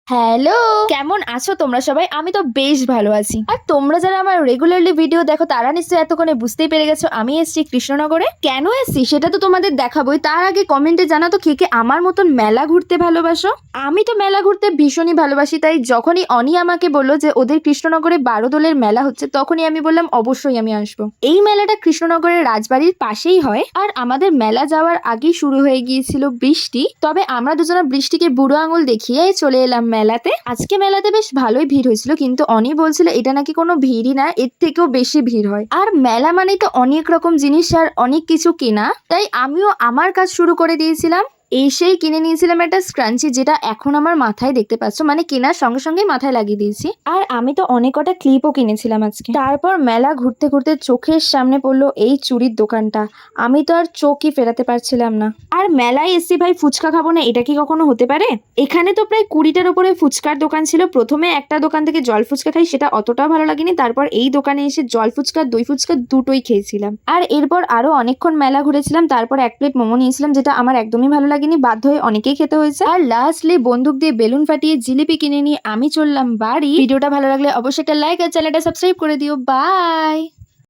Hello, কেমন আছো তোমরা সবাই? আমি তো বেশ ভালো আছি। আর তোমরা যারা আমার রেগুলারলি ভিডিও দেখো তারা নিশ্চয়ই এতক্ষণে বুঝতেই পেরে গেছো আমি এসেছি কৃষ্ণনগরে। কেন এসেছি সেটা তো তোমাদের দেখাবোই। তার আগে কমেন্টে জানাতো কে কে আমার মতন মেলা ঘুরতে ভালোবাসো। আমি তো মেলা ঘুরতে ভীষণই ভালোবাসি, তাই যখনই অনি আমাকে বললো যে ওদের কৃষ্ণনগরে 12 দোলের মেলা হচ্ছে, তখনই আমি বললাম অবশ্যই আমি আসবো। এই মেলাটা কৃষ্ণনগরের রাজবাড়ির পাশেই হয়। আর আমাদের মেলা যাওয়ার আগেই শুরু হয়ে গিয়েছিল বৃষ্টি, তবে আমরা দুজনে বৃষ্টিকে বুড়ো আঙুল দেখিয়ে চলে এলাম মেলাতে। আজকে মেলাতে বেশ ভালোই ভিড় হয়েছিল, কিন্তু অনি বলছিল এটা নাকি কোনো ভিড়ই না, এর থেকেও বেশি ভিড় হয়। আর মেলা মানে তো অনেক রকম জিনিস আর অনেক কিছু কেনা, তাই আমিও আমার কাজ শুরু করে দিয়েছিলাম। এসেই কিনে নিয়েছিলাম একটা স্ক্রাঞ্চি, যেটা এখন আমার মাথায় দেখতে পাচ্ছ, মানে কেনার সঙ্গে সঙ্গে মাথায় লাগিয়ে দিয়েছি। আর আমি তো অনেক কটা ক্লিপও কিনেছিলাম আজকে। তারপর মেলা ঘুরতে ঘুরতে চোখের সামনে পড়লো এই চুড়ির দোকানটা। আমি তো আর চোখই ফেরাতে পারছিলাম না। আর মেলায় এসছি ভাই, ফুচকা খাবো না এটা কি কখনো হতে পারে? এখানে তো প্রায় 20টার উপরে ফুচকার দোকান ছিল। প্রথমে একটা দোকান থেকে জল ফুচকা খাই, সেটা অতটাও ভালো লাগেনি। তারপর এই দোকানে এসে জল ফুচকা দই ফুচকা দুটোই খেয়েছিলাম। আর এরপর আরো অনেকক্ষণ মেলা ঘুরেছিলাম। তারপর এক প্লেট মোমো নিয়েছিলাম, যেটা আমার একদমই ভালো লাগেনি, বাধ্য হয়ে অনেকেই খেতে হয়েছে। আর লাস্টলি বন্দুক দিয়ে বেলুন ফাটিয়ে জিলিপি কিনে নিয়ে আমি চললাম বাড়ি। ভিডিওটা ভালো লাগলে অবশ্যই একটা লাইক আর চ্যানেলটা সাবস্ক্রাইব করে দিও। বাই।